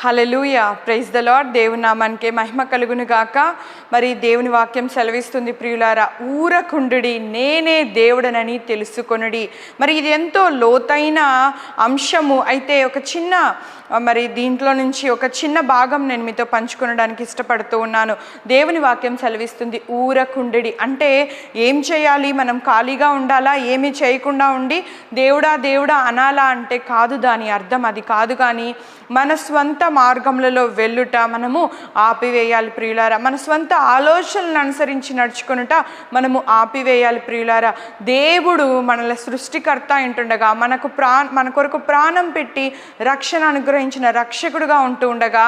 Hallelujah, praise the lord. దేవుని నామానికే మహిమ కలుగును గాక. మరి దేవుని వాక్యం సెలవిస్తుంది, ప్రియులారా, ఊరకుండుడి, నేనే దేవుడనని తెలుసుకొనుడి. మరి ఇది ఎంతో లోతైన అంశము. అయితే ఒక చిన్న మరి దీంట్లో నుంచి ఒక చిన్న భాగం నేను మీతో పంచుకొనడానికి ఇష్టపడుతూ ఉన్నాను. దేవుని వాక్యం సెలవిస్తుంది, ఊరకుండుడి అంటే ఏం చేయాలి? మనం ఖాళీగా ఉండాలా? ఏమీ చేయకుండా ఉండి దేవుడా దేవుడా అనాలా అంటే కాదు. దాని అర్థం అది కాదు. కానీ మన స్వంత మార్గములలో వెళ్ళుట మనము ఆపివేయాలి ప్రియులారా. మన స్వంత ఆలోచనలను అనుసరించి నడుచుకొనుట మనము ఆపివేయాలి ప్రియులారా. దేవుడు మనల సృష్టికర్త అంటుండగా, మన కొరకు ప్రాణం పెట్టి రక్షణ అనుగ్రహించిన రక్షకుడుగా ఉంటూ ఉండగా,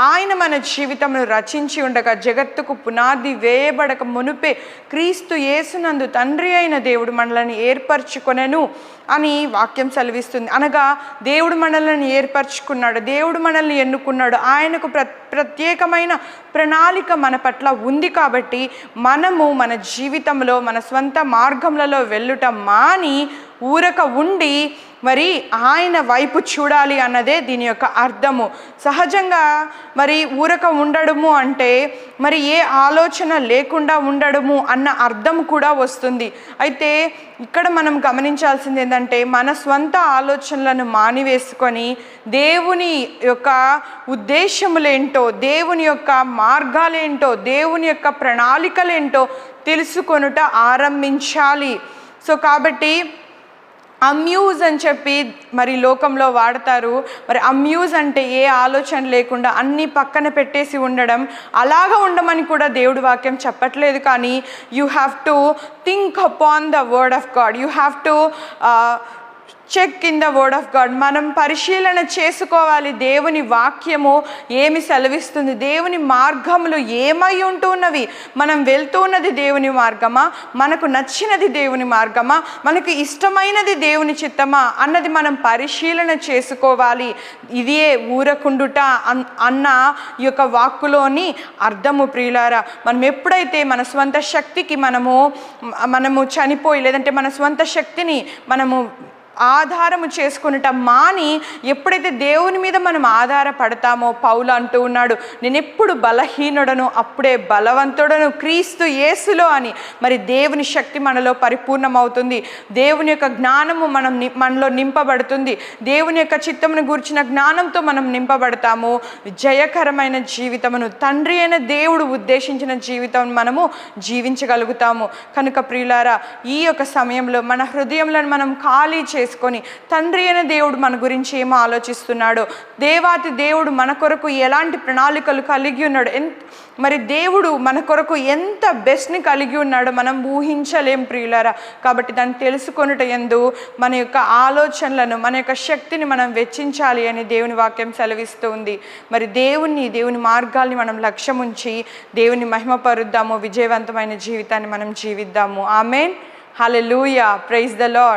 ఆయన మన జీవితంలో రచించి ఉండగా, జగత్తుకు పునాది వేయబడక మునుపే క్రీస్తు యేసునందు తండ్రి అయిన దేవుడు మనల్ని ఏర్పరచుకొనెను అని వాక్యం సెలవిస్తుంది. అనగా దేవుడు మనల్ని ఏర్పరచుకున్నాడు, దేవుడు మనల్ని ఎన్నుకున్నాడు. ఆయనకు ప్రత్యేకమైన ప్రణాళిక మన పట్ల ఉంది. కాబట్టి మనము మన జీవితంలో మన స్వంత మార్గములలో వెళ్ళుట మాని ఊరక ఉండి మరి ఆయన వైపు చూడాలి అన్నదే దీని యొక్క అర్థము. సహజంగా మరి ఊరక ఉండడము అంటే మరి ఏ ఆలోచన లేకుండా ఉండడము అన్న అర్థం కూడా వస్తుంది. అయితే ఇక్కడ మనం గమనించాల్సింది ఏంటంటే, మన స్వంత ఆలోచనలను మానివేసుకొని దేవుని యొక్క ఉద్దేశములేంటో, దేవుని యొక్క మార్గాలేంటో, దేవుని యొక్క ప్రణాళికలేంటో తెలుసుకొనుట ఆరంభించాలి. సో కాబట్టి అమ్యూజ్ అని చెప్పి మరి లోకంలో వాడతారు. మరి అమ్యూజ్ అంటే ఏ ఆలోచన లేకుండా అన్నీ పక్కన పెట్టేసి ఉండడం. అలాగా ఉండమని కూడా దేవుడి వాక్యం చెప్పట్లేదు. కానీ you have to think upon the word of God. You have to check in the word of God. మనం పరిశీలన చేసుకోవాలి, దేవుని వాక్యము ఏమి సెలవిస్తుంది, దేవుని మార్గములు ఏమై ఉంటున్నవి, మనం వెళ్తూ ఉన్నది దేవుని మార్గమా, మనకు నచ్చినది దేవుని మార్గమా, మనకు ఇష్టమైనది దేవుని చిత్తమా అన్నది మనం పరిశీలన చేసుకోవాలి. ఇదే ఊరకుండుట అన్న ఈ యొక్క వాక్కులోని అర్థము ప్రియులారా. మనం ఎప్పుడైతే మన స్వంత శక్తికి మనము చనిపోయి, లేదంటే మన స్వంత శక్తిని మనము ఆధారము చేసుకునటం మాని ఎప్పుడైతే దేవుని మీద మనం ఆధారపడతామో, పౌలు అంటూ ఉన్నాడు, నేను ఎప్పుడు బలహీనుడను అప్పుడే బలవంతుడను క్రీస్తు యేసులో అని. మరి దేవుని శక్తి మనలో పరిపూర్ణమవుతుంది. దేవుని యొక్క జ్ఞానము మనలో నింపబడుతుంది. దేవుని యొక్క చిత్తమును గూర్చిన జ్ఞానంతో మనం నింపబడతాము. జయకరమైన జీవితమును, తండ్రి అయిన దేవుడు ఉద్దేశించిన జీవితం మనము జీవించగలుగుతాము. కనుక ప్రియులారా, ఈ యొక్క సమయంలో మన హృదయంలో మనం ఖాళీ చేసుకొని తండ్రి అయిన దేవుడు మన గురించి ఏమో ఆలోచిస్తున్నాడో, దేవాతి దేవుడు మన కొరకు ఎలాంటి ప్రణాళికలు కలిగి ఉన్నాడు, మరి దేవుడు మన కొరకు ఎంత బెస్ట్ని కలిగి ఉన్నాడో మనం ఊహించలేం ప్రియులారా. కాబట్టి దాన్ని తెలుసుకొనుట యందు మన యొక్క ఆలోచనలను, మన యొక్క శక్తిని మనం వెచ్చించాలి అని దేవుని వాక్యం సెలవిస్తుంది. మరి దేవుని మార్గాల్ని మనం లక్ష్యం ఉంచి దేవుని మహిమపరుద్దాము. విజయవంతమైన జీవితాన్ని మనం జీవిద్దాము. ఆమేన్. హల్లెలూయా, ప్రైజ్ ద లార్డ్.